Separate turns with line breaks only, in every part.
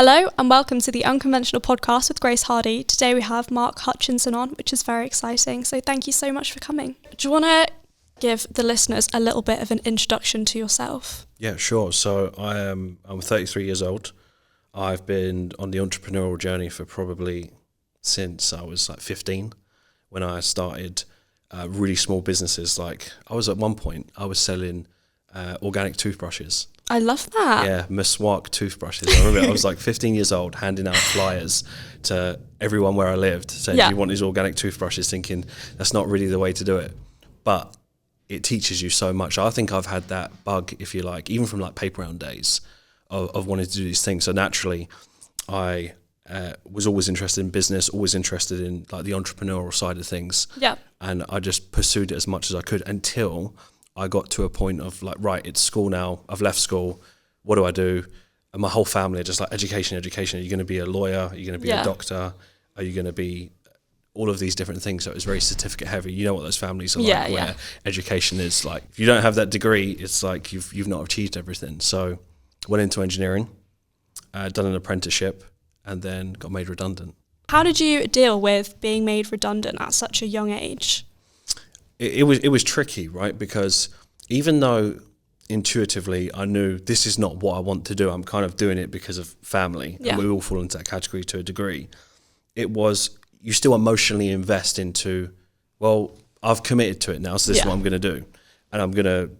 Hello and welcome to the Unconventional Podcast with Grace Hardy. Today we have Mark Hutchinson on, which is very exciting. So thank you so much for coming. Do you want to give the listeners a little bit of an introduction to yourself?
Yeah, sure. So I'm 33 years old. I've been on the entrepreneurial journey for probably since I was like 15, when I started really small businesses. Like I was at one point, I was selling organic toothbrushes.
I love that.
Yeah, Meswak toothbrushes. I remember I was like 15 years old, handing out flyers to everyone where I lived, saying, do you want these organic toothbrushes? Thinking that's not really the way to do it. But it teaches you so much. I think I've had that bug, if you like, even from like paper round days of wanting to do these things. So naturally, I was always interested in business, always interested in like the entrepreneurial side of things.
Yeah.
And I just pursued it as much as I could until I got to a point of like, right, it's school now. I've left school. What do I do? And my whole family are just like, education. Are you going to be a lawyer? Are you going to be a doctor? Are you going to be all of these different things? So it was very certificate heavy. You know what those families are like, where education is like, if you don't have that degree, it's like you've not achieved everything. So went into engineering, done an apprenticeship, and then got made redundant.
How did you deal with being made redundant at such a young age?
It was tricky, right? Because even though intuitively I knew this is not what I want to do, I'm kind of doing it because of family, and we all fall into that category to a degree. It was, you still emotionally invest into, well, I've committed to it now, so this is what I'm going to do. And I'm going to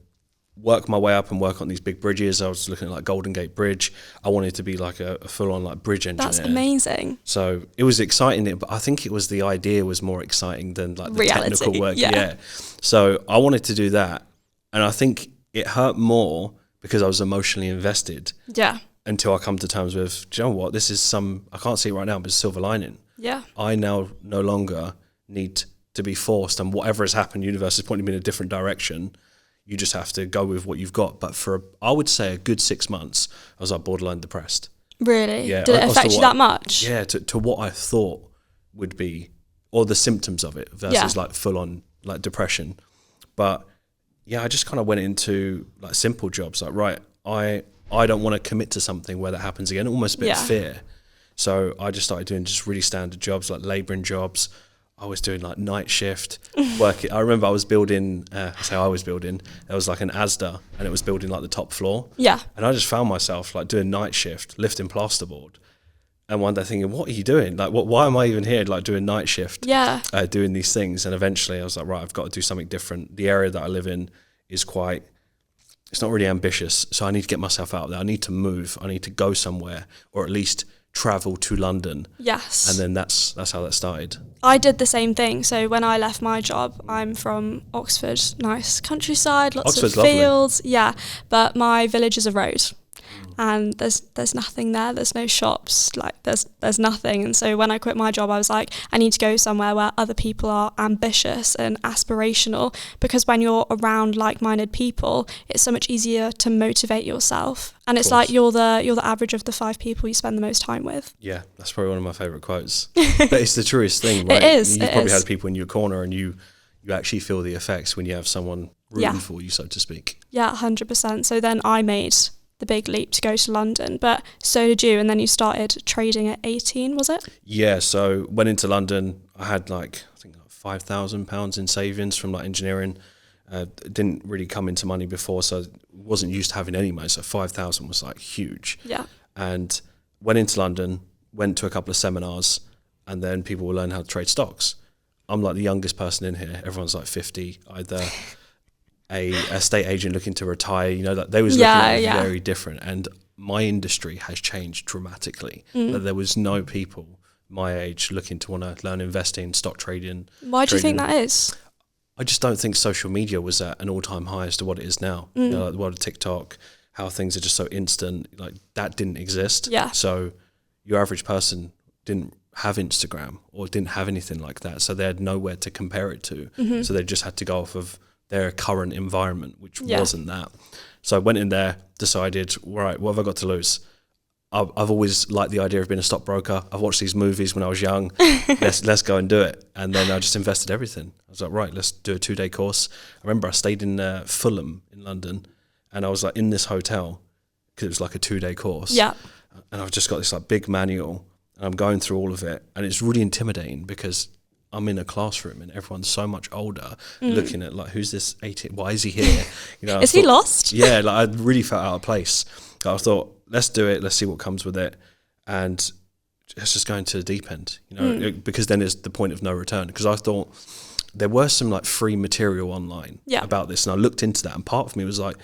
work my way up and work on these big bridges. I was looking at like Golden Gate Bridge. I wanted to be like a full-on like bridge engineer.
That's amazing.
So it was exciting, but I think it was the idea was more exciting than like the
reality,
technical work. Yeah. So I wanted to do that, and I think it hurt more because I was emotionally invested. Yeah. Until I come to terms with, do you know what? This is I can't see it right now, but it's silver lining. Yeah. I now no longer need to be forced, and whatever has happened, the universe is pointing me in a different direction. You just have to go with what you've got. But for, I would say, a good 6 months, I was like borderline depressed.
Really? Yeah. Did it affect you that much?
Yeah, to what I thought would be, or the symptoms of it versus like full on like depression. But yeah, I just kind of went into like simple jobs. Like, right, I don't want to commit to something where that happens again, almost a bit of fear. So I just started doing just really standard jobs, like labouring jobs. I was doing like night shift work. I remember I was building, there was like an Asda, and it was building like the top floor. Yeah. And I just found myself like doing night shift, lifting plasterboard. And one day thinking, what are you doing? Like, why am I even here? Like doing night shift, doing these things. And eventually I was like, right, I've got to do something different. The area that I live in is it's not really ambitious. So I need to get myself out there. I need to move. I need to go somewhere, or at least travel to London. Yes. And then that's how that started.
I did the same thing. So when I left my job, I'm from Oxford, nice countryside, lots of fields. Lovely. Yeah. But my village is a road. And there's nothing there. There's no shops. Like there's nothing. And so when I quit my job, I was like, I need to go somewhere where other people are ambitious and aspirational, because when you're around like-minded people, it's so much easier to motivate yourself. And it's like you're the average of the 5 people you spend the most time with.
Yeah, that's probably one of my favourite quotes. But it's the truest thing, right?
It is.
You've probably had people in your corner, and you actually feel the effects when you have someone rooting for you, so to speak.
Yeah, 100%. So then I made the big leap to go to London, but so did you, and then you started trading at 18, was it?
Yeah, so went into London. I had like, I think like £5,000 in savings from like engineering. Didn't really come into money before, so wasn't used to having any money, so 5,000 was like huge. Yeah. And went into London, went to a couple of seminars, and then people will learn how to trade stocks. I'm like the youngest person in here. Everyone's like 50, either a estate agent looking to retire, you know, that they was looking very different. And my industry has changed dramatically. That there was no people my age looking to want to learn investing, stock trading.
Why do you think that is?
I just don't think social media was at an all-time high as to what it is now. You know, like the world of TikTok, how things are just so instant, like that didn't exist. Yeah. So your average person didn't have Instagram or didn't have anything like that. So they had nowhere to compare it to. So they just had to go off of their current environment, which wasn't that. So I went in there, decided, right, what have I got to lose? I've always liked the idea of being a stockbroker. I've watched these movies when I was young. Let's go and do it. And then I just invested everything. I was like, right, let's do a 2-day course. I remember I stayed in Fulham in London, and I was like in this hotel because it was like a 2-day course. Yeah. and I've just got this like big manual, and I'm going through all of it, and it's really intimidating because I'm in a classroom and everyone's so much older, looking at like, who's this 18? Why is he here? You know,
is he lost?
Yeah, like I really felt out of place. I thought, let's do it. Let's see what comes with it, and let's just go into the deep end. You know, because then it's the point of no return. Because I thought there were some like free material online about this, and I looked into that, and part of me was like,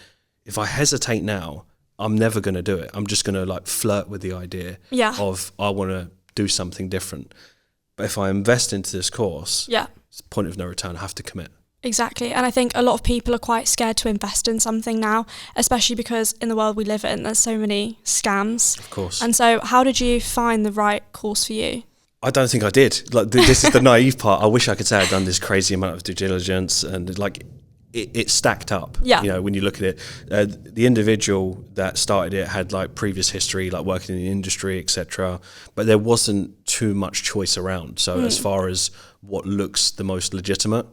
if I hesitate now, I'm never going to do it. I'm just going to like flirt with the idea of I want to do something different. But if I invest into this course, it's point of no return. I have to commit.
Exactly. And I think a lot of people are quite scared to invest in something now, especially because in the world we live in, there's so many scams.
Of course.
And so how did you find the right course for you?
I don't think I did. Like this is the naive part. I wish I could say I'd done this crazy amount of due diligence, and like it stacked up.
Yeah.
You know, when you look at it, the individual that started it had like previous history, like working in the industry, etc. But there wasn't too much choice around. So as far as what looks the most legitimate,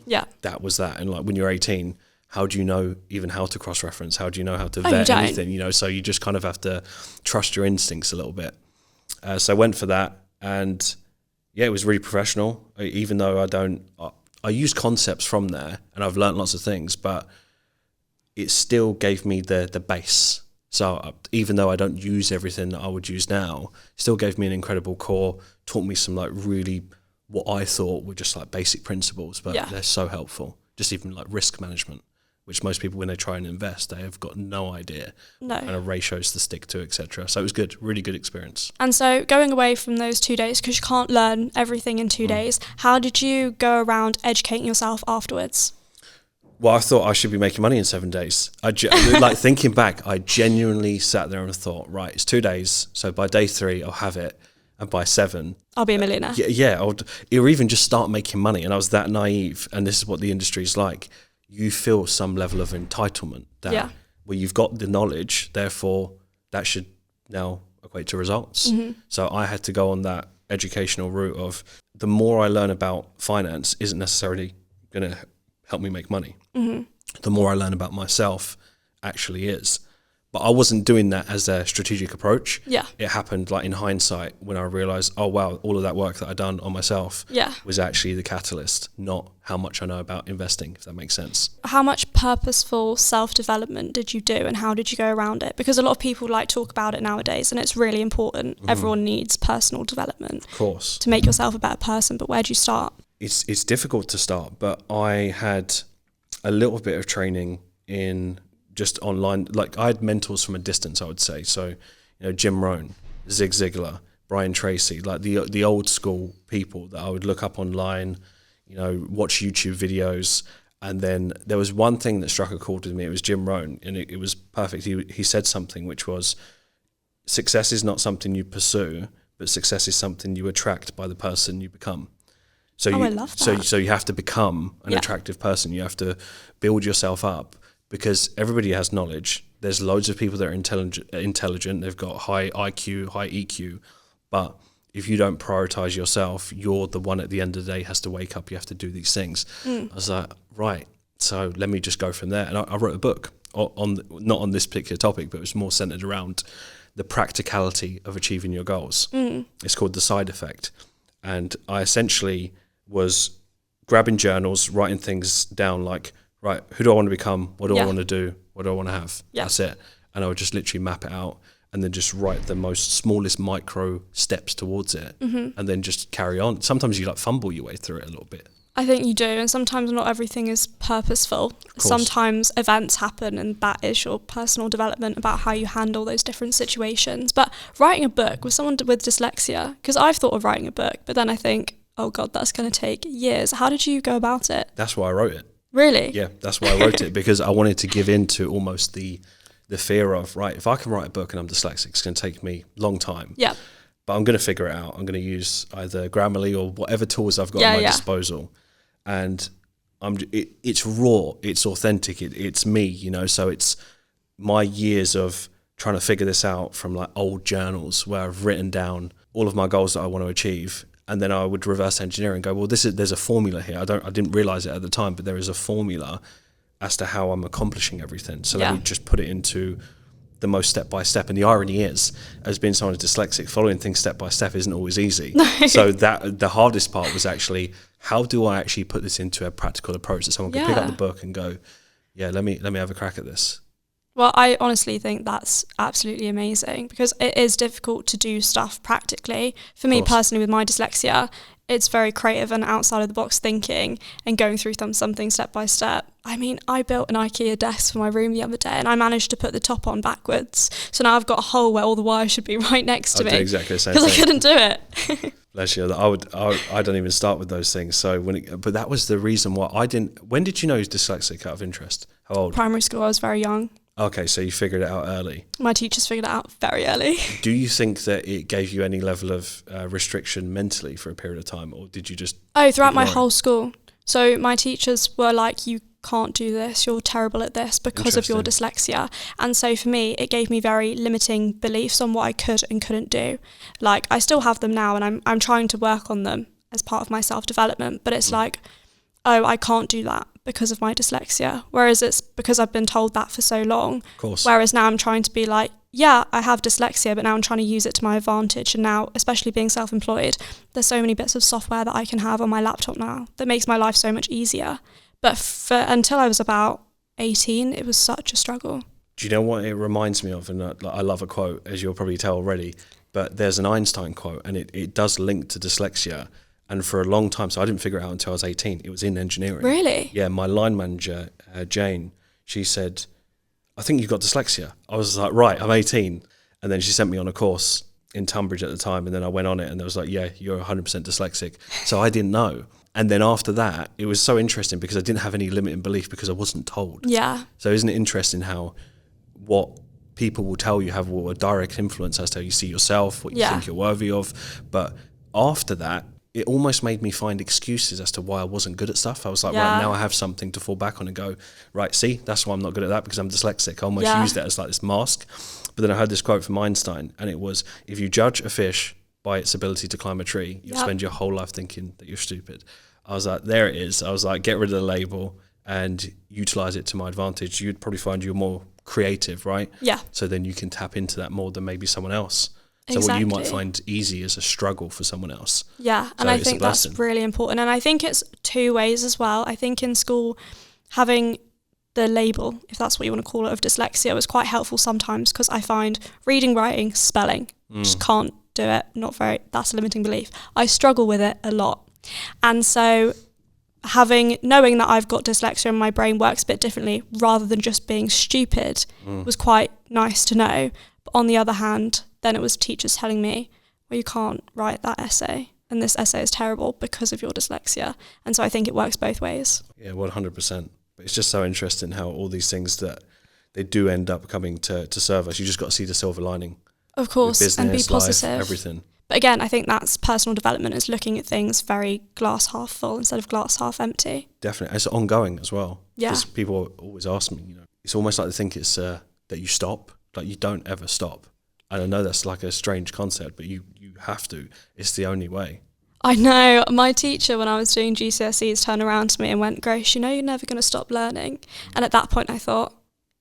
that was that. And like when you're 18, how do you know even how to cross-reference? How do you know how to vet anything? You know, so you just kind of have to trust your instincts a little bit. So I went for that, and yeah, it was really professional. Even though I use concepts from there, and I've learned lots of things, but it still gave me the base. So even though I don't use everything that I would use now, it still gave me an incredible core, taught me some like really what I thought were just like basic principles, but they're so helpful. Just even like risk management, which most people, when they try and invest, they have got no idea. No. And ratios to stick to, etc. So it was good, really good experience.
And so going away from those 2 days, because you can't learn everything in 2 days, how did you go around educating yourself afterwards?
Well, I thought I should be making money in 7 days. Like thinking back, I genuinely sat there and thought, right, it's 2 days. So by day 3, I'll have it. And by 7,
I'll be a millionaire.
Or even just start making money. And I was that naive. And this is what the industry is like. You feel some level of entitlement that where you've got the knowledge, therefore that should now equate to results. So I had to go on that educational route of the more I learn about finance isn't necessarily going to help me make money. The more I learn about myself actually is. But I wasn't doing that as a strategic approach. Yeah. It happened like in hindsight when I realized, oh wow, all of that work that I'd done on myself was actually the catalyst, not how much I know about investing, if that makes sense.
How much purposeful self-development did you do, and how did you go around it? Because a lot of people like talk about it nowadays, and it's really important. Everyone needs personal development,
of course,
to make yourself a better person. But where do you start?
It's difficult to start, but I had a little bit of training in just online. Like I had mentors from a distance, I would say. So, you know, Jim Rohn, Zig Ziglar, Brian Tracy, like the old school people that I would look up online, you know, watch YouTube videos. And then there was one thing that struck a chord with me. It was Jim Rohn, and it was perfect. He said something which was, success is not something you pursue, but success is something you attract by the person you become. So
I love that.
So you have to become an attractive person. You have to build yourself up. Because everybody has knowledge. There's loads of people that are intelligent. They've got high IQ, high EQ. But if you don't prioritize yourself, you're the one at the end of the day has to wake up. You have to do these things. I was like, right. So let me just go from there. And I wrote a book not on this particular topic, but it was more centered around the practicality of achieving your goals. It's called The Side Effect. And I essentially was grabbing journals, writing things down like, right, who do I want to become? What do I want to do? What do I want to have? That's it. And I would just literally map it out and then just write the most smallest micro steps towards it and then just carry on. Sometimes you like fumble your way through it a little bit.
I think you do. And sometimes not everything is purposeful. Sometimes events happen and that is your personal development about how you handle those different situations. But writing a book with someone with dyslexia, because I've thought of writing a book, but then I think, oh God, that's going to take years. How did you go about it?
That's why I wrote it.
Really?
Yeah, that's why I wrote it, because I wanted to give in to almost the fear of, right, if I can write a book and I'm dyslexic, it's going to take me a long time. Yeah. But I'm going to figure it out. I'm going to use either Grammarly or whatever tools I've got at my disposal. And it's raw, it's authentic, it's me, you know, so it's my years of trying to figure this out from like old journals where I've written down all of my goals that I want to achieve. And then I would reverse engineer and go, well, there's a formula here. I didn't realize it at the time, but there is a formula as to how I'm accomplishing everything. So let me just put it into the most step by step. And the irony is, as being someone who's dyslexic, following things step by step isn't always easy. So that the hardest part was actually, how do I actually put this into a practical approach that someone can pick up the book and go, yeah, let me have a crack at this.
Well, I honestly think that's absolutely amazing, because it is difficult to do stuff practically. For me personally, with my dyslexia, it's very creative and outside of the box thinking and going through something step by step. I mean, I built an IKEA desk for my room the other day, and I managed to put the top on backwards. So now I've got a hole where all the wires should be right next to me.
I do exactly the same
thing. Because I couldn't do it.
Bless you. I don't even start with those things. So but that was the reason why I didn't. When did you know he was dyslexic, out of interest? How old?
Primary school. I was very young.
Okay, so you figured it out early.
My teachers figured it out very early.
Do you think that it gave you any level of restriction mentally for a period of time, or did you just...
throughout my whole school. So my teachers were like, you can't do this, you're terrible at this because of your dyslexia. And so for me, it gave me very limiting beliefs on what I could and couldn't do. Like, I still have them now, and I'm trying to work on them as part of my self-development, but it's like, oh, I can't do that because of my dyslexia. Whereas it's because I've been told that for so long.
Of course.
Whereas now I'm trying to be like, yeah, I have dyslexia, but now I'm trying to use it to my advantage. And now, especially being self-employed, there's so many bits of software that I can have on my laptop now that makes my life so much easier. But until I was about 18, it was such a struggle.
Do you know what it reminds me of? And I love a quote, as you'll probably tell already, but there's an Einstein quote, and it does link to dyslexia. And for a long time, so I didn't figure it out until I was 18. It was in engineering.
Really?
Yeah, my line manager, Jane, she said, I think you've got dyslexia. I was like, right, I'm 18. And then she sent me on a course in Tunbridge at the time. And then I went on it, and there was like, yeah, you're 100% dyslexic. So I didn't know. And then after that, it was so interesting because I didn't have any limiting belief because I wasn't told.
Yeah.
So isn't it interesting how what people will tell you have a direct influence as to how you see yourself, what you think you're worthy of. But after that, it almost made me find excuses as to why I wasn't good at stuff. I was like, right, now I have something to fall back on and go, right, see, that's why I'm not good at that, because I'm dyslexic. I almost used it as like this mask. But then I heard this quote from Einstein, and it was, if you judge a fish by its ability to climb a tree, you spend your whole life thinking that you're stupid. I was like, there it is. I was like, get rid of the label and utilize it to my advantage. You'd probably find you're more creative, right?
Yeah.
So then you can tap into that more than maybe someone else. So
Exactly.
what you might find easy is a struggle for someone else.
Yeah, and I think that's really important. And I think it's two ways as well. I think in school, having the label, if that's what you want to call it, of dyslexia was quite helpful sometimes, because I find reading, writing, spelling, just can't do it. That's a limiting belief. I struggle with it a lot. And so knowing that I've got dyslexia and my brain works a bit differently rather than just being stupid was quite nice to know. But on the other hand, then it was teachers telling me, well, you can't write that essay, and this essay is terrible because of your dyslexia. And so I think it works both ways. Yeah,
100%. But it's just so interesting how all these things that they do end up coming to serve us. You just got to see the silver lining.
Of course,
business,
and be positive.
Life, everything.
But again, I think that's personal development, is looking at things very glass half full instead of glass half empty.
Definitely. It's ongoing as well.
Yeah.
Because people always ask me, it's almost like they think it's that you stop. Like, you don't ever stop. And I know that's like a strange concept, but you have to. It's the only way.
I know. My teacher, when I was doing GCSEs, turned around to me and went, Grace, you're never going to stop learning. And at that point I thought,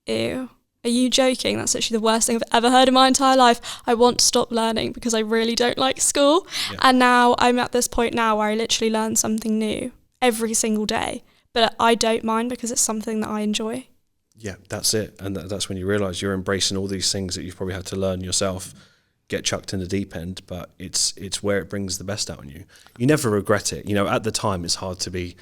ew, are you joking? That's actually the worst thing I've ever heard in my entire life. I want to stop learning because I really don't like school. Yeah. And now I'm at this point now where I literally learn something new every single day. But I don't mind because it's something that I enjoy.
Yeah, that's it. And that's when you realise you're embracing all these things that you've probably had to learn yourself, get chucked in the deep end, but it's where it brings the best out in you. You never regret it. At the time it's hard to be,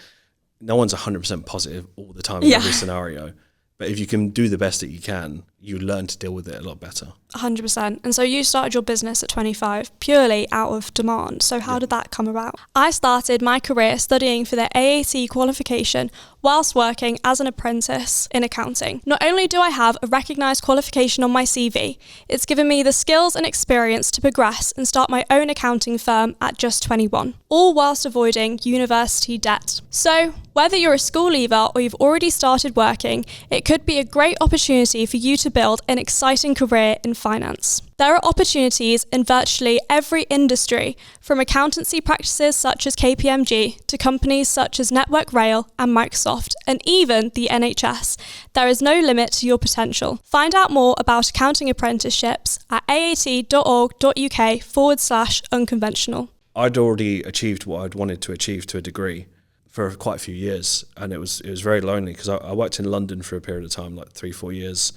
no one's 100% positive all the time in every scenario. But if you can do the best that you can, you learn to deal with it a lot better.
100%. And so you started your business at 25 purely out of demand. So how did that come about? I started my career studying for the AAT qualification whilst working as an apprentice in accounting. Not only do I have a recognised qualification on my CV, it's given me the skills and experience to progress and start my own accounting firm at just 21, all whilst avoiding university debt. So whether you're a school leaver or you've already started working, it could be a great opportunity for you to build an exciting career in finance. There are opportunities in virtually every industry, from accountancy practices such as KPMG to companies such as Network Rail and Microsoft, and even the NHS. There is no limit to your potential. Find out more about accounting apprenticeships at aat.org.uk/unconventional.
I'd already achieved what I'd wanted to achieve to a degree for quite a few years, and it was very lonely because I worked in London for a period of time, like 3-4 years.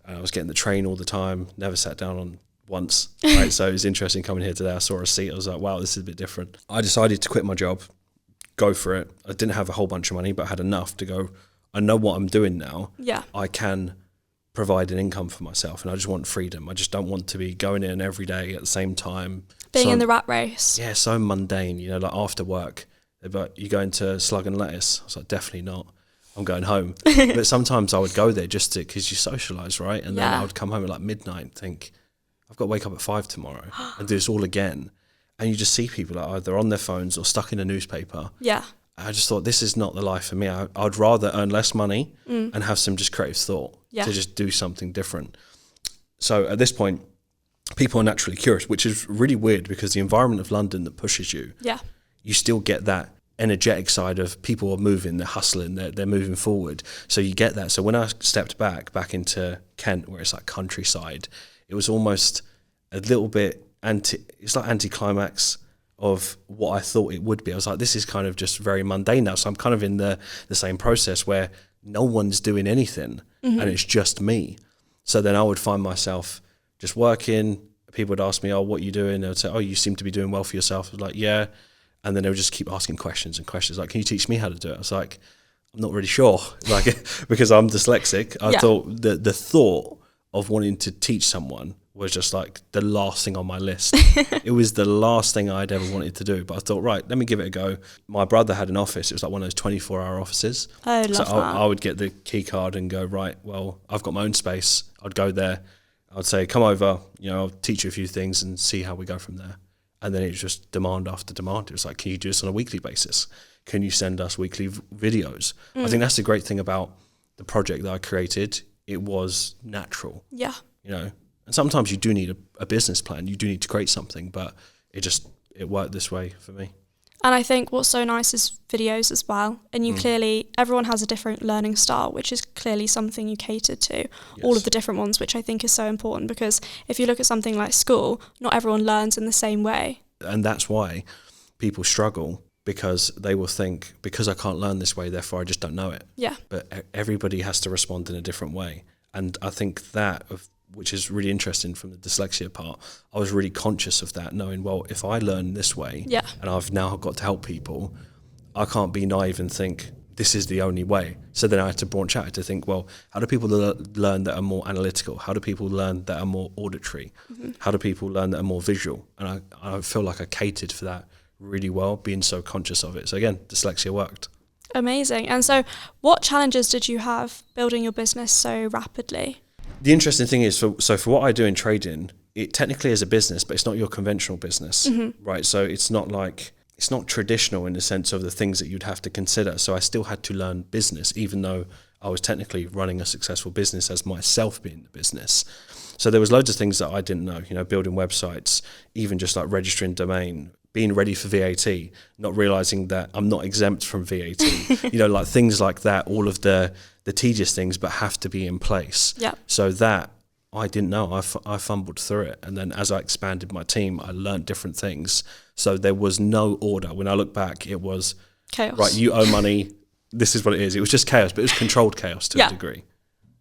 I was getting the train all the time, never sat down on once, right? So it was interesting coming here today. I saw a seat, I was like, wow, this is a bit different. I decided to quit my job, go for it. I didn't have a whole bunch of money, but I had enough to go, I know what I'm doing now.
Yeah.
I can provide an income for myself, and I just want freedom. I just don't want to be going in every day at the same time.
Being in the rat race.
Yeah, so mundane, like after work, but you go into Slug and Lettuce. I was like, definitely not. I'm going home. But sometimes I would go there just because you socialise, right? And then I would come home at like midnight and think, I've got to wake up at 5 tomorrow and do this all again. And you just see people like either on their phones or stuck in a newspaper.
Yeah.
I just thought, this is not the life for me. I'd rather earn less money and have some just creative thought to just do something different. So at this point, people are naturally curious, which is really weird because the environment of London that pushes you, you still get that energetic side of people are moving, they're hustling, they're moving forward. So you get that. So when I stepped back into Kent, where it's like countryside, it was almost a little bit anticlimax of what I thought it would be. I was like, this is kind of just very mundane now. So I'm kind of in the same process where no one's doing anything and it's just me. So then I would find myself just working. People would ask me, oh, what are you doing? They would say, oh, you seem to be doing well for yourself. I was like, yeah. And then they would just keep asking questions like, can you teach me how to do it? I was like, I'm not really sure, like, because I'm dyslexic. I thought the thought of wanting to teach someone was just like the last thing on my list. It was the last thing I'd ever wanted to do. But I thought, right, let me give it a go. My brother had an office. It was like one of those 24-hour offices.
Oh, love that.
I would get the key card and go, right, well, I've got my own space. I'd go there. I'd say, come over, I'll teach you a few things and see how we go from there. And then it was just demand after demand. It was like, can you do this on a weekly basis? Can you send us weekly videos? I think that's the great thing about the project that I created. It was natural.
Yeah.
And sometimes you do need a business plan. You do need to create something, but it worked this way for me.
And I think what's so nice is videos as well. And you clearly, everyone has a different learning style, which is clearly something you catered to, all of the different ones, which I think is so important because if you look at something like school, not everyone learns in the same way.
And that's why people struggle, because they will think, because I can't learn this way, therefore I just don't know it.
Yeah.
But everybody has to respond in a different way. And I think that, which is really interesting from the dyslexia part, I was really conscious of that, knowing, well, if I learn this way and I've now got to help people, I can't be naive and think this is the only way. So then I had to branch out to think, well, how do people learn that are more analytical? How do people learn that are more auditory? How do people learn that are more visual? And I feel like I catered for that really well, being so conscious of it. So again, dyslexia worked.
Amazing. And so what challenges did you have building your business so rapidly?
The interesting thing is, for what I do in trading, it technically is a business, but it's not your conventional business, right? So it's not traditional in the sense of the things that you'd have to consider. So I still had to learn business, even though I was technically running a successful business as myself being the business. So there was loads of things that I didn't know, building websites, even just like registering domain, being ready for VAT, not realizing that I'm not exempt from VAT, like things like that, all of the tedious things, but have to be in place.
Yeah.
So that I didn't know. I fumbled through it. And then as I expanded my team, I learned different things. So there was no order. When I look back, it was
chaos.
Right, you owe money. This is what it is. It was just chaos, but it was controlled chaos to a degree.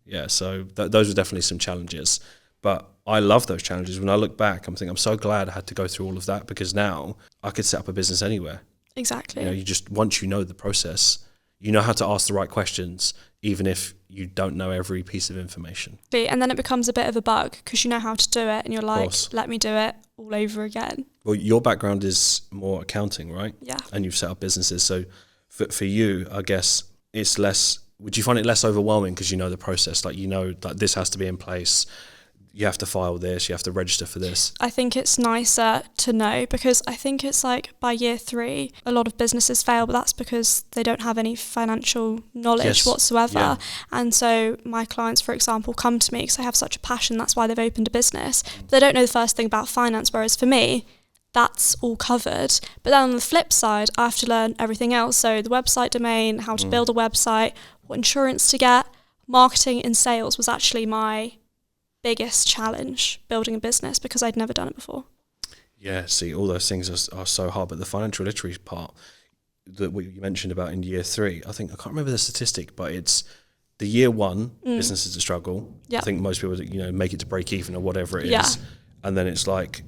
Yeah, so those were definitely some challenges. But I love those challenges. When I look back, I'm so glad I had to go through all of that, because now I could set up a business anywhere.
Exactly.
You just, once you know the process, you know how to ask the right questions, even if you don't know every piece of information.
And then it becomes a bit of a bug because you know how to do it and you're like, let me do it all over again.
Well, your background is more accounting, right?
Yeah.
And you've set up businesses. So for you, I guess it's less, would you find it less overwhelming because you know the process? Like, like this has to be in place. You have to file this, you have to register for this. I
think it's nicer to know, because I think it's like by year 3, a lot of businesses fail, but that's because they don't have any financial knowledge whatsoever. Yeah. And so my clients, for example, come to me because they have such a passion, that's why they've opened a business, but they don't know the first thing about finance, whereas for me, that's all covered. But then on the flip side, I have to learn everything else. So the website domain, how to build a website, what insurance to get, marketing and sales was actually my biggest challenge building a business because I'd never done it before.
Yeah, see, all those things are so hard, but the financial literacy part that what you mentioned about in year 3, I can't remember the statistic, but it's the year 1 business is a struggle.
Yep.
I think most people, make it to break even or whatever it is, and then it's like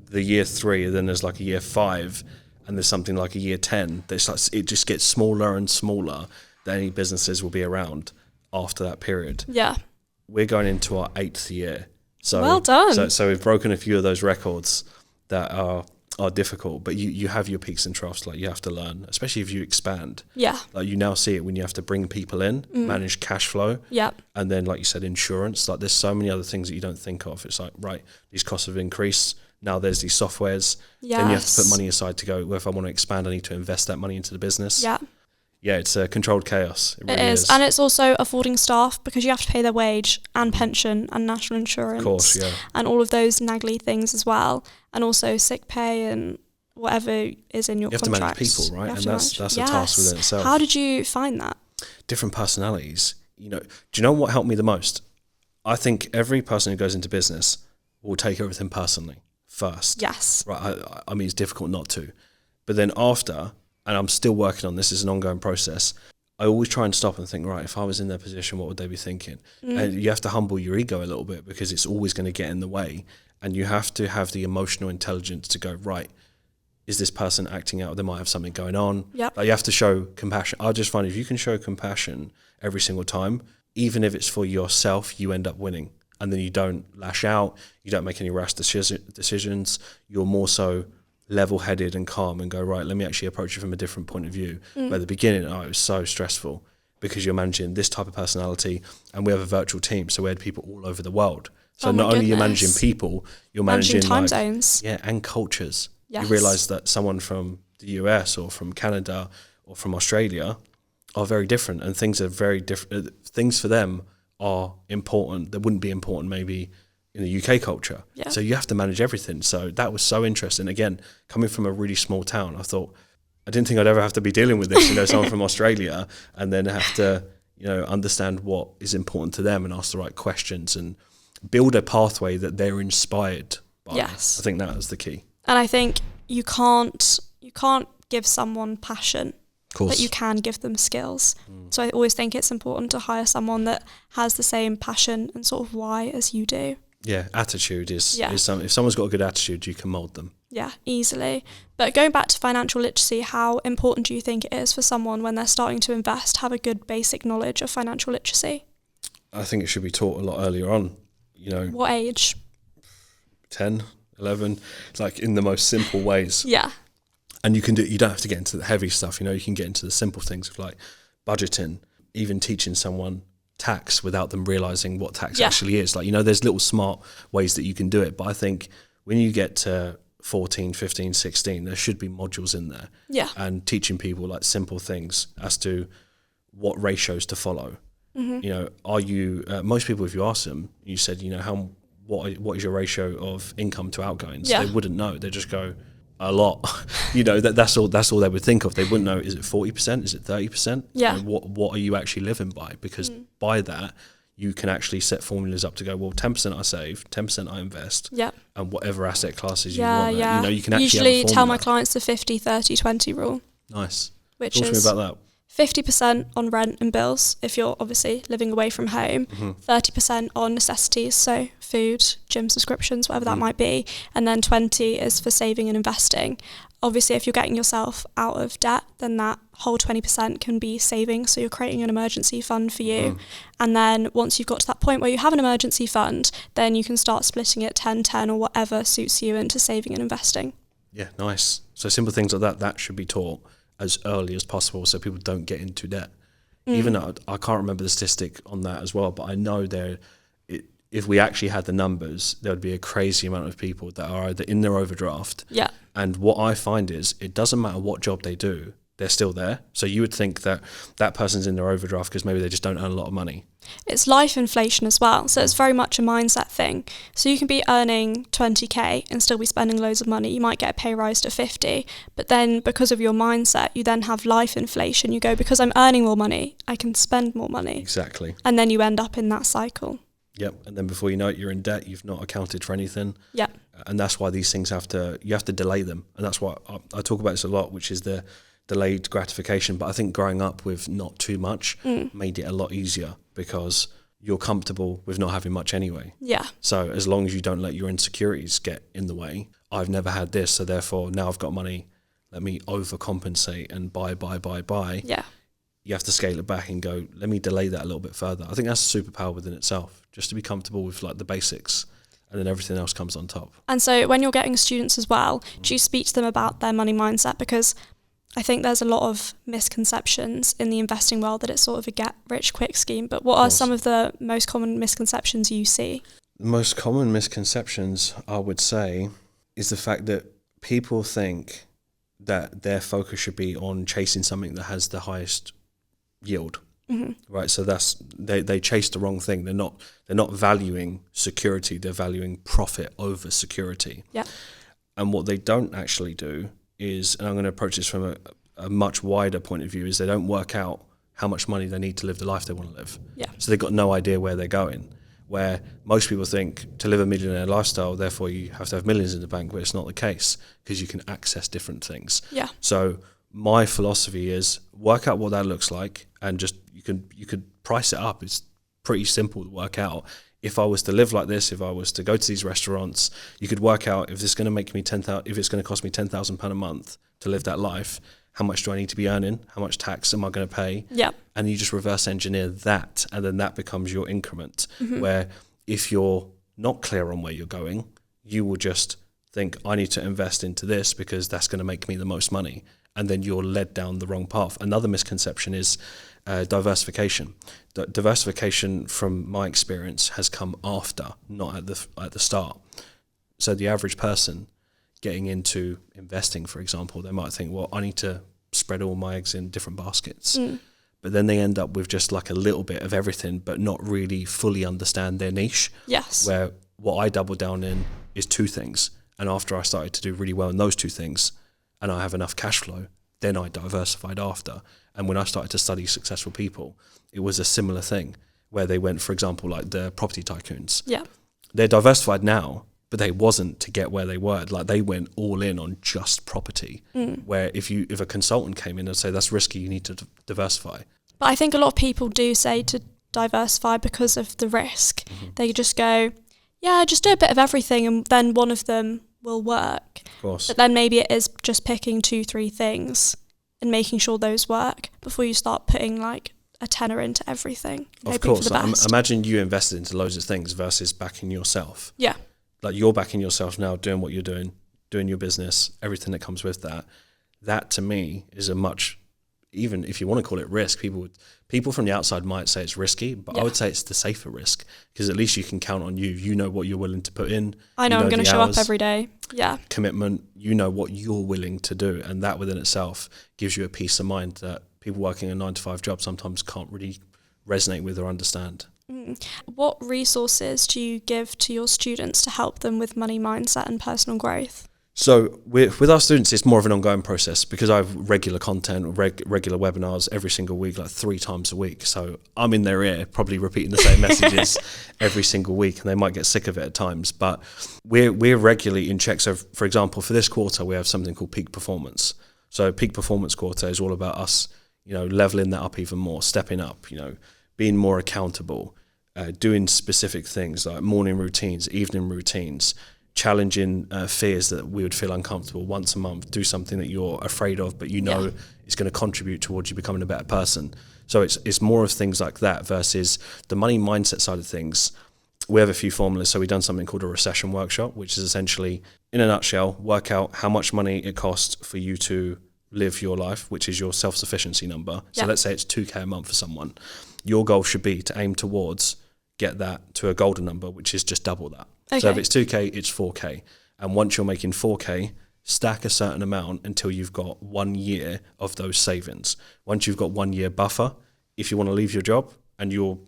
the year 3, and then there's like a year 5, and there's something like a year 10. There's like, it just gets smaller and smaller that any businesses will be around after that period.
Yeah,
we're going into our 8th year, so
well done.
So we've broken a few of those records that are difficult, but you have your peaks and troughs. Like, you have to learn, especially if you expand.
Yeah.
Like, you now see it when you have to bring people in, manage cash flow.
Yeah.
And then, like you said, insurance. Like, there's so many other things that you don't think of. It's like, right, these costs have increased. Now there's these softwares.
Yes.
Then you have to put money aside to go, well, if I want to expand, I need to invest that money into the business.
Yeah.
Yeah, it's a controlled chaos. It really is.
And it's also affording staff because you have to pay their wage and pension and national insurance.
Of course, yeah.
And all of those naggly things as well. And also sick pay and whatever is in your contract.
You have to manage people, right? And that's a task within itself.
How did you find that?
Different personalities. Do you know what helped me the most? I think every person who goes into business will take everything personally first.
Yes.
Right. I mean, it's difficult not to. But then after, and I'm still working on this, is an ongoing process, I always try and stop and think, right, if I was in their position, what would they be thinking? And you have to humble your ego a little bit because it's always going to get in the way. And you have to have the emotional intelligence to go, right, is this person acting out? They might have something going on.
Yep.
Like, you have to show compassion. I just find if you can show compassion every single time, even if it's for yourself, you end up winning. And then you don't lash out. You don't make any rash decisions. You're more so level-headed and calm and go, right, let me actually approach it from a different point of view. But at the beginning, it was so stressful because you're managing this type of personality, and we have a virtual team, so we had people all over the world. So not only you're managing people, you're managing
time zones.
Yeah, and cultures.
Yes.
You realise that someone from the US or from Canada or from Australia are very different, and things are very different. Things for them are important that wouldn't be important maybe in the UK culture.
Yeah.
So you have to manage everything. So that was so interesting. Again, coming from a really small town, I thought, I didn't think I'd ever have to be dealing with this, someone from Australia, and then have to, understand what is important to them and ask the right questions and build a pathway that they're inspired by.
Yes.
I think that is the key.
And I think you can't give someone passion, but you can give them skills. So I always think it's important to hire someone that has the same passion and sort of why as you do.
Yeah, attitude is something. If someone's got a good attitude, you can mould them.
Yeah, easily. But going back to financial literacy, how important do you think it is for someone when they're starting to invest, have a good basic knowledge of financial literacy?
I think it should be taught a lot earlier on.
What age?
10, 11, like in the most simple ways.
Yeah.
And you don't have to get into the heavy stuff, you can get into the simple things of like budgeting, even teaching someone tax without them realizing what tax actually is. Like, there's little smart ways that you can do it. But I think when you get to 14, 15, 16, there should be modules in there.
Yeah.
And teaching people like simple things as to what ratios to follow. Are you, most people, if you ask them, you said, what is your ratio of income to outgoings?
Yeah.
They wouldn't know. They just go, a lot. That's all they would think of. They wouldn't know, is it 40%? Is it 30%?
Yeah.
What are you actually living by? Because by that, you can actually set formulas up to go, well, 10% I save, 10% I invest, and whatever asset classes you want.
Yeah.
You can actually
usually
have a
tell my clients the 50, 30, 20 rule.
Nice.
Which
Talk to me about that.
50% on rent and bills if you're obviously living away from home, 30% on necessities, so food, gym subscriptions, whatever that might be, and then 20 is for saving and investing. Obviously, if you're getting yourself out of debt, then that whole 20% can be saving, so you're creating an emergency fund for you. And then once you've got to that point where you have an emergency fund, then you can start splitting it 10-10 or whatever suits you into saving and investing.
Yeah, nice. So simple things like that should be taught as early as possible so people don't get into debt. Even though I can't remember the statistic on that as well, but I know if we actually had the numbers, there would be a crazy amount of people that are either in their overdraft.
Yeah.
And what I find is it doesn't matter what job they do, they're still there. So you would think that that person's in their overdraft because maybe they just don't earn a lot of money.
It's life inflation as well. So it's very much a mindset thing. So you can be earning 20k and still be spending loads of money. You might get a pay rise to 50, but then because of your mindset, you then have life inflation. You go, because I'm earning more money, I can spend more money.
Exactly.
And then you end up in that cycle.
Yep. And then before you know it, you're in debt. You've not accounted for anything.
Yeah.
And that's why these things you have to delay them. And that's why I talk about this a lot, which is the delayed gratification. But I think growing up with not too much made it a lot easier because you're comfortable with not having much anyway.
Yeah.
So as long as you don't let your insecurities get in the way, I've never had this, so therefore now I've got money, let me overcompensate and buy.
Yeah.
You have to scale it back and go, let me delay that a little bit further. I think that's a superpower within itself, just to be comfortable with like the basics, and then everything else comes on top.
And so when you're getting students as well, do you speak to them about their money mindset? Because I think there's a lot of misconceptions in the investing world that it's sort of a get-rich-quick scheme. But what are some of the most common misconceptions you see?
The most common misconceptions, I would say, is the fact that people think that their focus should be on chasing something that has the highest yield. Right, so they chase the wrong thing. They're not valuing security. They're valuing profit over security.
Yeah.
And what they don't actually do is, and I'm going to approach this from a much wider point of view, is they don't work out how much money they need to live the life they want to live.
Yeah.
So they've got no idea where they're going. Where most people think to live a millionaire lifestyle, therefore you have to have millions in the bank, but it's not the case because you can access different things.
Yeah.
So my philosophy is work out what that looks like, and just you could price it up. It's pretty simple to work out. If I was to live like this, if I was to go to these restaurants, you could work out if it's going to make me if it's going to cost me £10,000 a month to live that life. How much do I need to be earning? How much tax am I going to pay?
Yeah.
And you just reverse engineer that, and then that becomes your increment. Where if you're not clear on where you're going, you will just think, I need to invest into this because that's going to make me the most money. And then you're led down the wrong path. Another misconception is diversification. Diversification, from my experience, has come after, not at the start. So the average person getting into investing, for example, they might think, well, I need to spread all my eggs in different baskets. But then they end up with just like a little bit of everything, but not really fully understand their niche.
Yes.
Where what I doubled down in is two things. And after I started to do really well in those two things, and I have enough cash flow, then I diversified after. And when I started to study successful people, it was a similar thing where they went, for example, like the property tycoons.
Yeah.
They're diversified now, but they wasn't to get where they were. Like they went all in on just property, where if a consultant came in and say that's risky, you need to diversify.
But I think a lot of people do say to diversify because of the risk. They just go, yeah, just do a bit of everything and then one of them will work.
Of course.
But then maybe it is just picking 2-3 things and making sure those work before you start putting like a tenner into everything.
Of course. Imagine you invested into loads of things versus backing yourself.
Yeah.
Like you're backing yourself now, doing what you're doing your business, everything that comes with that. That to me is a much, even if you want to call it risk, people from the outside might say it's risky, but I would say it's the safer risk because at least you can count on you. You know what you're willing to put in.
I know I'm going to show up every day. Yeah.
Commitment, you know what you're willing to do. And that within itself gives you a peace of mind that people working a 9-to-5 job sometimes can't really resonate with or understand.
What resources do you give to your students to help them with money mindset and personal growth?
So with our students, it's more of an ongoing process because I have regular content, regular webinars every single week, like 3 times a week. So I'm in their ear, probably repeating the same messages every single week, and they might get sick of it at times. But we're regularly in check. So for example, for this quarter, we have something called peak performance. So peak performance quarter is all about us, leveling that up even more, stepping up, being more accountable, doing specific things like morning routines, evening routines, challenging fears that we would feel uncomfortable once a month, do something that you're afraid of, but it's going to contribute towards you becoming a better person. So it's more of things like that versus the money mindset side of things. We have a few formulas. So we've done something called a recession workshop, which is essentially, in a nutshell, work out how much money it costs for you to live your life, which is your self-sufficiency number. So let's say it's 2K a month for someone. Your goal should be to aim towards get that to a golden number, which is just double that. Okay. So if it's 2K, it's 4K. And once you're making 4K, stack a certain amount until you've got 1 year of those savings. Once you've got 1 year buffer, if you want to leave your job and you're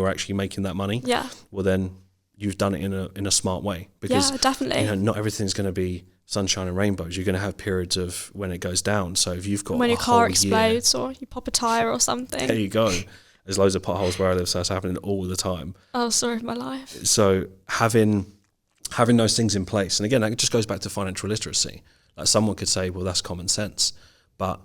actually making that money, well then you've done it in a smart way. Because
definitely.
Not everything's going to be sunshine and rainbows. You're going to have periods of when it goes down. So if you've got
when your car explodes or you pop a tire or something,
there you go. There's loads of potholes where I live, so it's happening all the time.
Oh, story of my life.
So having those things in place, and again, that just goes back to financial literacy. Like someone could say, well, that's common sense, but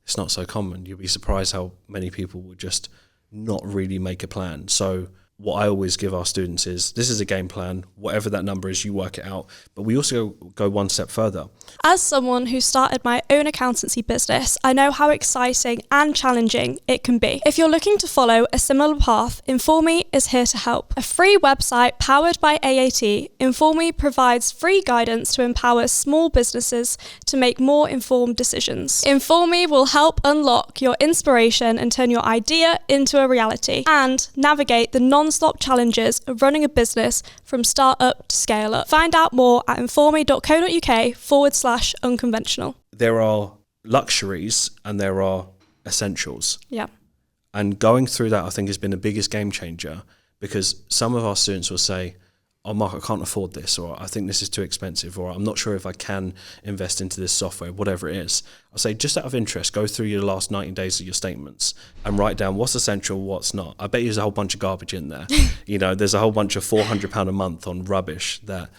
it's not so common. You'll be surprised how many people would just not really make a plan. So what I always give our students is, this is a game plan, whatever that number is, you work it out. But we also go one step further.
As someone who started my own accountancy business, I know how exciting and challenging it can be. If you're looking to follow a similar path, Informe is here to help. A free website powered by AAT, Informe provides free guidance to empower small businesses to make more informed decisions. Informe will help unlock your inspiration and turn your idea into a reality, and navigate the non-stop challenges of running a business from start up to scale up. Find out more at informe.co.uk/unconventional.
There are luxuries and there are essentials.
Yeah.
And going through that, I think, has been the biggest game changer, because some of our students will say, oh, Mark, I can't afford this, or I think this is too expensive, or I'm not sure if I can invest into this software, whatever it is. I'll say, just out of interest, go through your last 90 days of your statements and write down what's essential, what's not. I bet you there's a whole bunch of garbage in there. There's a whole bunch of £400 a month on rubbish that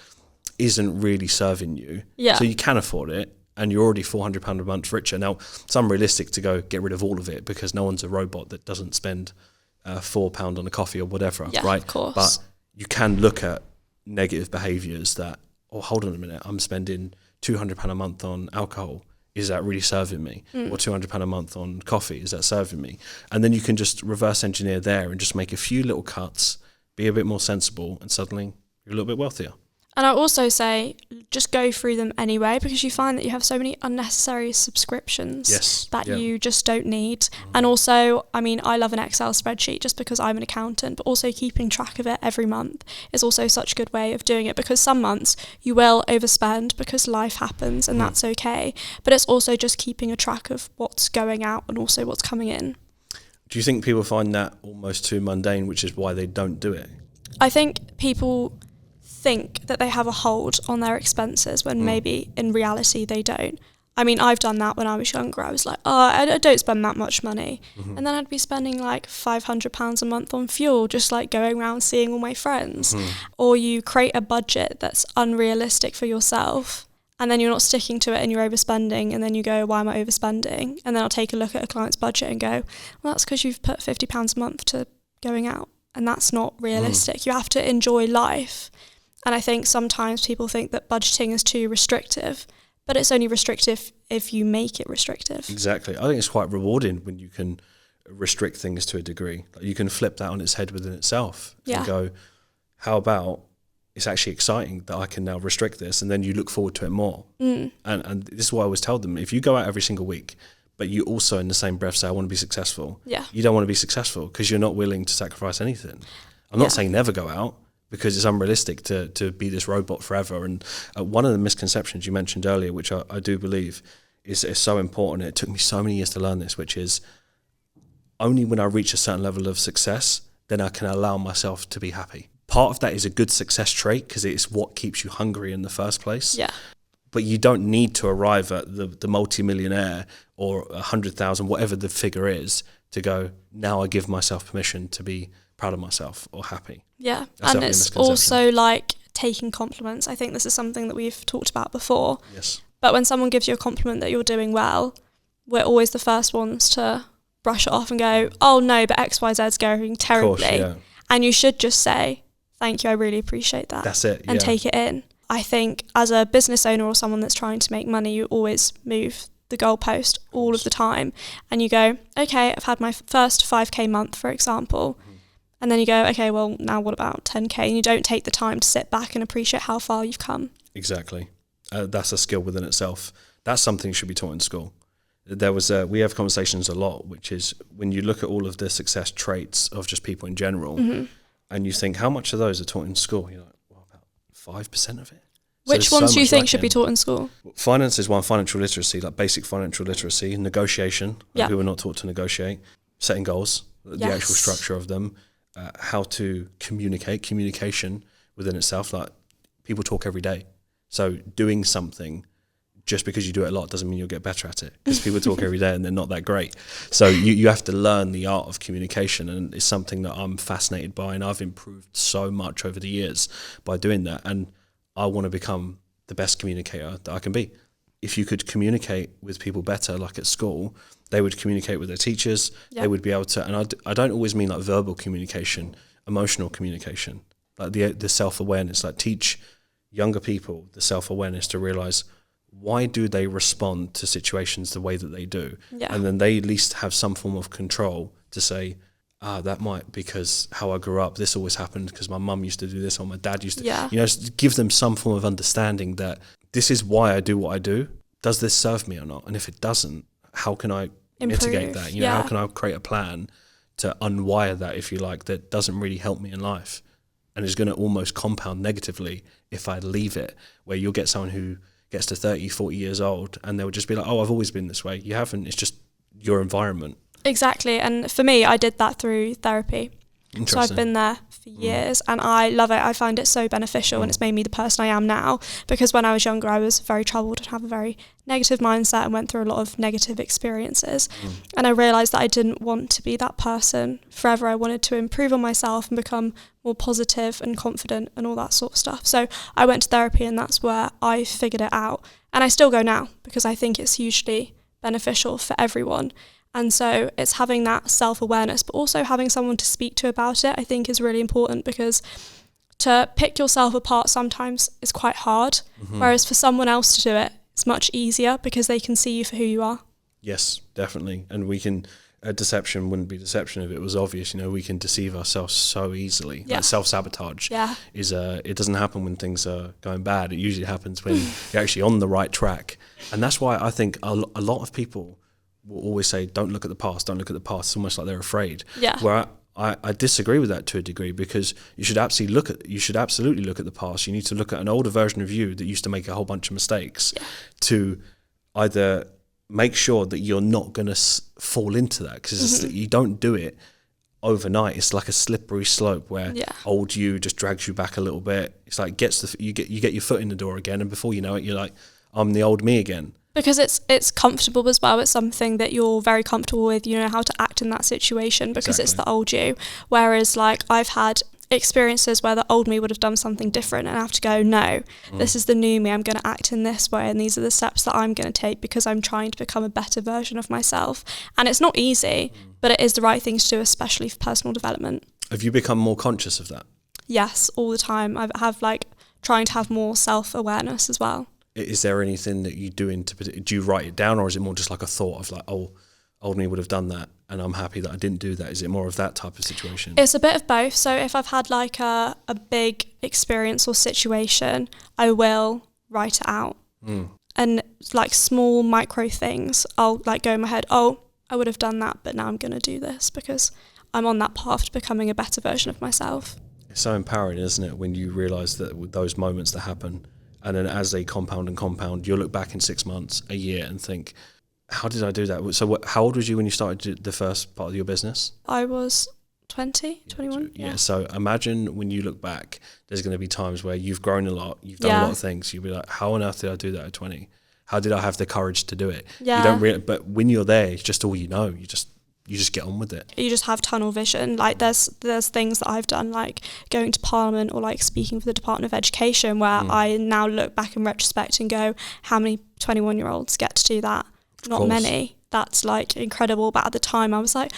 isn't really serving you. Yeah. So you can afford it, and you're already £400 a month richer. Now, it's unrealistic to go get rid of all of it, because no one's a robot that doesn't spend £4 on a coffee or whatever, right?
Of course.
But you can look at negative behaviours that, oh, hold on a minute, I'm spending £200 a month on alcohol. Is that really serving me? Or £200 a month on coffee, is that serving me? And then you can just reverse engineer there and just make a few little cuts, be a bit more sensible, and suddenly you're a little bit wealthier.
And I also say, just go through them anyway, because you find that you have so many unnecessary subscriptions that you just don't need. And also, I mean, I love an Excel spreadsheet just because I'm an accountant, but also keeping track of it every month is also such a good way of doing it, because some months you will overspend because life happens, and that's okay. But it's also just keeping a track of what's going out and also what's coming in.
Do you think people find that almost too mundane, which is why they don't do it?
I think people think that they have a hold on their expenses when maybe in reality they don't. I mean, I've done that when I was younger. I was like, oh, I don't spend that much money. And then I'd be spending like £500 a month on fuel, just like going around seeing all my friends. Or you create a budget that's unrealistic for yourself, and then you're not sticking to it and you're overspending, and then you go, why am I overspending? And then I'll take a look at a client's budget and go, well, that's because you've put £50 a month to going out, and that's not realistic. You have to enjoy life. And I think sometimes people think that budgeting is too restrictive, but it's only restrictive if you make it restrictive.
Exactly. I think it's quite rewarding when you can restrict things to a degree. Like, you can flip that on its head within itself and go, how about it's actually exciting that I can now restrict this, and then you look forward to it more. And this is what I always tell them. If you go out every single week, but you also in the same breath say, I want to be successful, you don't want to be successful because you're not willing to sacrifice anything. I'm not saying never go out, because it's unrealistic to be this robot forever. And one of the misconceptions you mentioned earlier, which I do believe is so important, it took me so many years to learn this, which is only when I reach a certain level of success, then I can allow myself to be happy. Part of that is a good success trait, because it's what keeps you hungry in the first place. Yeah. But you don't need to arrive at the multi-millionaire or 100,000, whatever the figure is, to go, now I give myself permission to be proud of myself or happy.
Yeah, and it's also like taking compliments. I think this is something that we've talked about before.
Yes.
But when someone gives you a compliment that you're doing well, we're always the first ones to brush it off and go, oh no, but XYZ's going terribly. Of course, and you should just say, thank you, I really appreciate that.
That's it.
And take it in. I think as a business owner or someone that's trying to make money, you always move the goalpost all of the time. And you go, okay, I've had my first 5K month, for example. And then you go, okay, well, now what about 10K? And you don't take the time to sit back and appreciate how far you've come.
Exactly. That's a skill within itself. That's something that should be taught in school. We have conversations a lot, which is when you look at all of the success traits of just people in general, and you think, how much of those are taught in school? You're like, well, about 5% of it?
Which ones do you think should be taught in school?
Finance is one, financial literacy, like basic financial literacy, negotiation, people are not taught to negotiate, setting goals, the actual structure of them, how to communication within itself, like people talk every day. So doing something just because you do it a lot doesn't mean you'll get better at it, because people talk every day and they're not that great. So you have to learn the art of communication, and it's something that I'm fascinated by, and I've improved so much over the years by doing that. And I want to become the best communicator that I can be. If you could communicate with people better, like at school, they would communicate with their teachers, they would be able to, and I don't always mean like verbal communication, emotional communication, like the self-awareness, like teach younger people the self-awareness to realize, why do they respond to situations the way that they do? And then they at least have some form of control to say, that might, because how I grew up, this always happened because my mum used to do this or my dad used to, give them some form of understanding that this is why I do what I do. Does this serve me or not? And if it doesn't, how can I mitigate that? How can I create a plan to unwire that, if you like, that doesn't really help me in life and is going to almost compound negatively if I leave it, where you'll get someone who gets to 30, 40 years old and they'll just be like, oh, I've always been this way. You haven't. It's just your environment.
Exactly. And for me, I did that through therapy. So I've been there for years and I love it. I find it so beneficial and it's made me the person I am now, because when I was younger, I was very troubled and have a very negative mindset and went through a lot of negative experiences. And I realised that I didn't want to be that person forever. I wanted to improve on myself and become more positive and confident and all that sort of stuff. So I went to therapy, and that's where I figured it out. And I still go now because I think it's hugely beneficial for everyone. And so it's having that self-awareness, but also having someone to speak to about it, I think is really important, because to pick yourself apart sometimes is quite hard. Whereas for someone else to do it, it's much easier because they can see you for who you are.
Yes, definitely. And we can, deception wouldn't be deception if it was obvious. We can deceive ourselves so easily. Like self-sabotage is, it doesn't happen when things are going bad. It usually happens when you're actually on the right track. And that's why I think a lot of people will always say, don't look at the past, don't look at the past. It's almost like they're afraid. Where I disagree with that to a degree, because you should absolutely look at the past. You need to look at an older version of you that used to make a whole bunch of mistakes to either make sure that you're not going to fall into that, because you don't do it overnight. It's like a slippery slope where old you just drags you back a little bit. It's like you get your foot in the door again, and before you know it, you're like, I'm the old me again.
Because it's comfortable as well. It's something that you're very comfortable with. You know how to act in that situation because it's the old you. Whereas like I've had experiences where the old me would have done something different, and I have to go, no, this is the new me. I'm going to act in this way, and these are the steps that I'm going to take because I'm trying to become a better version of myself. And it's not easy, but it is the right thing to do, especially for personal development.
Have you become more conscious of that?
Yes, all the time. I have trying to have more self-awareness as well.
Is there anything that you do do you write it down, or is it more just like a thought of like, oh, old me would have done that and I'm happy that I didn't do that? Is it more of that type of situation?
It's a bit of both. So if I've had like a big experience or situation, I will write it out. And like small micro things, I'll like go in my head, oh, I would have done that, but now I'm going to do this because I'm on that path to becoming a better version of myself.
It's so empowering, isn't it, when you realise that with those moments that happen, and then as they compound, you'll look back in 6 months, a year, and think, how did I do that? So how old was you when you started the first part of your business?
I was 20, 21.
Yeah, so imagine when you look back, there's going to be times where you've grown a lot, you've done a lot of things. You'll be like, how on earth did I do that at 20? How did I have the courage to do it?
Yeah.
You don't but when you're there, it's just all you know. You just get on with it.
You just have tunnel vision. Like there's things that I've done, like going to Parliament or like speaking for the Department of Education, where I now look back in retrospect and go, how many 21-year-olds get to do that? Not many. That's like incredible. But at the time I was like,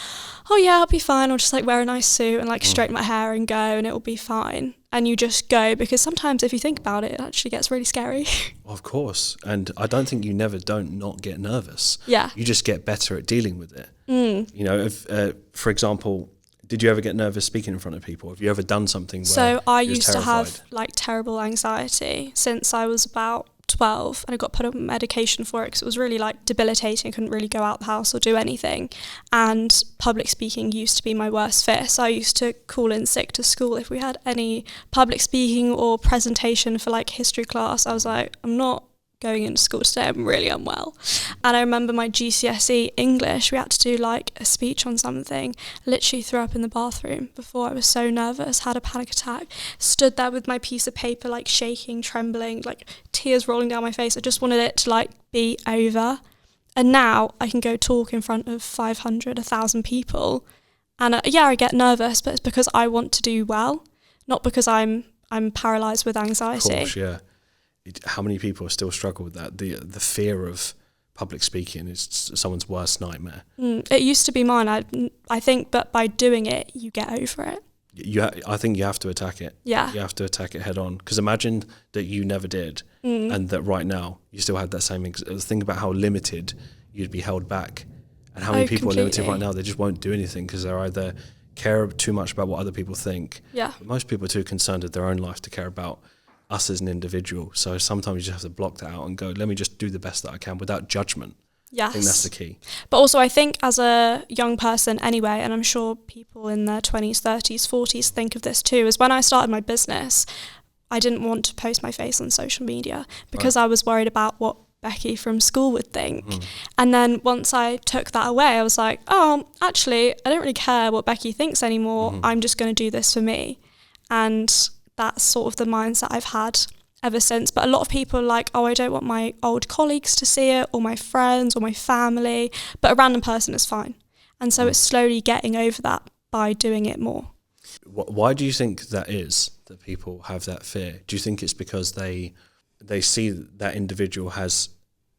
oh yeah, I'll be fine. I'll just like wear a nice suit and like straighten my hair and go, and it'll be fine. And you just go, because sometimes if you think about it, it actually gets really scary.
Of course. And I don't think you don't not get nervous.
Yeah.
You just get better at dealing with it. You know, if, for example, did you ever get nervous speaking in front of people? Have you ever done something where
So I used
terrified?
To have like terrible anxiety since I was about 12 and I got put on medication for it because it was really like debilitating. I couldn't really go out the house or do anything, and public speaking used to be my worst fear, so I used to call in sick to school if we had any public speaking or presentation for like history class. I was like, I'm not going into school today, I'm really unwell. And I remember my GCSE English, we had to do like a speech on something. I literally threw up in the bathroom before. I was so nervous, had a panic attack, stood there with my piece of paper like shaking, trembling, like tears rolling down my face. I just wanted it to like be over. And now I can go talk in front of 500, 1,000 people, and I get nervous, but it's because I want to do well, not because I'm paralysed with anxiety.
Of course, yeah. How many people still struggle with that? The fear of public speaking is someone's worst nightmare.
It used to be mine, I think, but by doing it, you get over it.
I think you have to attack it.
Yeah.
You have to attack it head on. Because imagine that you never did, and that right now you still had that same. Think about how limited you'd be held back, and how many people are limited right now. They just won't do anything because they're either care too much about what other people think.
Yeah.
Most people are too concerned with their own life to care about us as an individual. So sometimes you just have to block that out and go, let me just do the best that I can without judgment.
Yes.
I think that's the key.
But also I think as a young person anyway, and I'm sure people in their 20s, 30s, 40s think of this too, is when I started my business, I didn't want to post my face on social media because I was worried about what Becky from school would think. And then once I took that away, I was like, oh, actually, I don't really care what Becky thinks anymore. I'm just going to do this for me. And that's sort of the mindset I've had ever since. But a lot of people are like, oh, I don't want my old colleagues to see it, or my friends, or my family. But a random person is fine. And so it's slowly getting over that by doing it more.
Why do you think that is, that people have that fear? Do you think it's because they see that individual has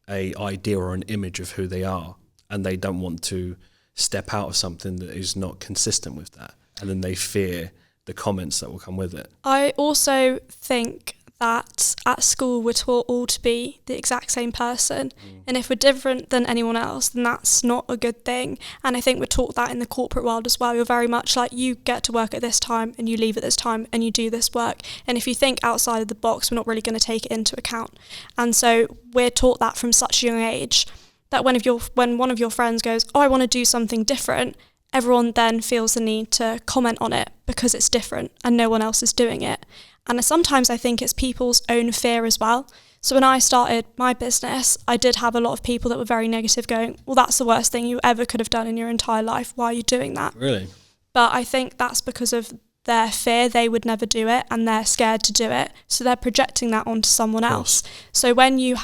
a idea or an image of who they are, and they don't want to step out of something that is not consistent with that, and then they fear the comments that will come with it?
I also think that at school we're taught all to be the exact same person, and if we're different than anyone else, then that's not a good thing. And I think we're taught that in the corporate world as well. You're very much like, you get to work at this time and you leave at this time and you do this work, and if you think outside of the box, we're not really going to take it into account. And so we're taught that from such a young age, that when one of your friends goes, oh, I want to do something different, everyone then feels the need to comment on it because it's different and no one else is doing it. And sometimes I think it's people's own fear as well. So when I started my business, I did have a lot of people that were very negative, going, well, that's the worst thing you ever could have done in your entire life. Why are you doing that?
Really?
But I think that's because of their fear. They would never do it and they're scared to do it. So they're projecting that onto someone else. So when you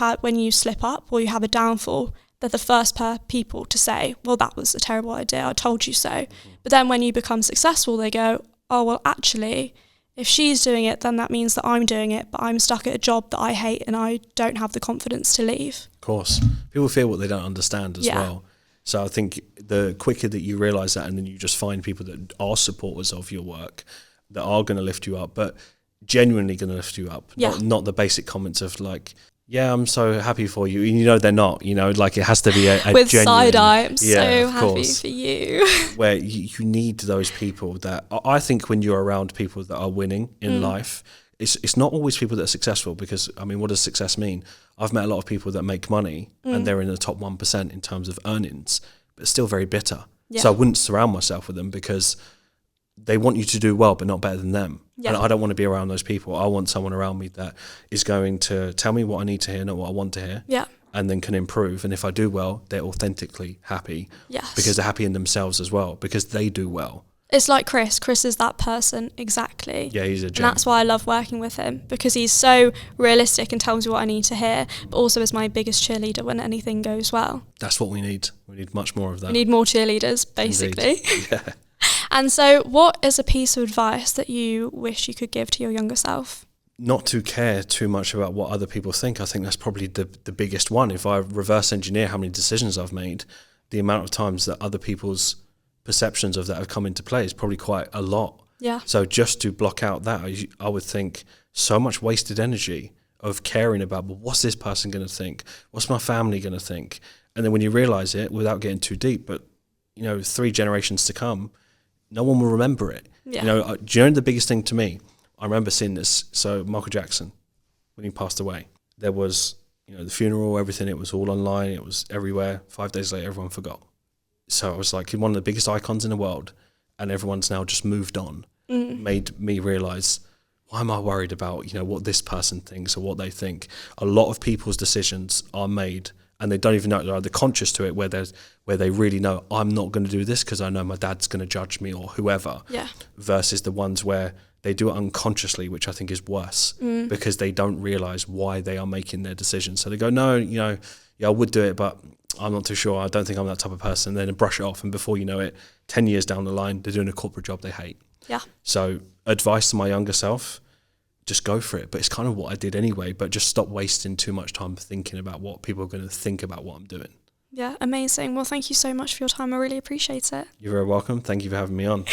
slip up or you have a downfall, they're the first people to say, well, that was a terrible idea, I told you so. But then when you become successful, they go, oh, well, actually, if she's doing it, then that means that I'm doing it, but I'm stuck at a job that I hate and I don't have the confidence to leave.
Of course. People fear what they don't understand as well. So I think the quicker that you realise that, and then you just find people that are supporters of your work, that are going to lift you up, but genuinely going to lift you up, not the basic comments of like, yeah, I'm so happy for you. You know, they're not, like it has to be a
with
genuine,
side eye, I'm so happy
course,
for you.
Where you need those people that, I think when you're around people that are winning in life, it's not always people that are successful, because, I mean, what does success mean? I've met a lot of people that make money and they're in the top 1% in terms of earnings, but still very bitter. Yeah. So I wouldn't surround myself with them, because they want you to do well, but not better than them. Yeah. And I don't want to be around those people. I want someone around me that is going to tell me what I need to hear, not what I want to hear. Yeah. And then can improve. And if I do well, they're authentically happy. Yes. Because they're happy in themselves as well, because they do well.
It's like Chris. Chris is that person, exactly.
Yeah, he's a gem.
And that's why I love working with him, because he's so realistic and tells me what I need to hear, but also is my biggest cheerleader when anything goes well.
That's what we need. We need much more of that.
We need more cheerleaders, basically.
Yeah.
And so what is a piece of advice that you wish you could give to your younger self?
Not to care too much about what other people think. I think that's probably the biggest one. If I reverse engineer how many decisions I've made, the amount of times that other people's perceptions of that have come into play is probably quite a lot. Yeah. So just to block out that, I would think so much wasted energy of caring about, well, what's this person going to think? What's my family going to think? And then when you realise it, without getting too deep, but 3 generations to come, no one will remember it. Yeah. Do you know the biggest thing to me? I remember seeing this. So Michael Jackson, when he passed away, there was, the funeral, everything, it was all online, it was everywhere. 5 days later, everyone forgot. So I was like one of the biggest icons in the world, and everyone's now just moved on. Made me realise, why am I worried about, what this person thinks or what they think? A lot of people's decisions are made and they don't even know it. They're conscious to it, where they really know, I'm not going to do this because I know my dad's going to judge me or whoever.
Yeah.
Versus the ones where they do it unconsciously, which I think is worse, because they don't realise why they are making their decisions. So they go, no, I would do it, but I'm not too sure. I don't think I'm that type of person. Then they brush it off, and before you know it, 10 years down the line, they're doing a corporate job they hate.
Yeah.
So advice to my younger self, just go for it. But it's kind of what I did anyway, but just stop wasting too much time thinking about what people are going to think about what I'm doing.
Yeah, amazing. Well, thank you so much for your time. I really appreciate it.
You're very welcome. Thank you for having me on.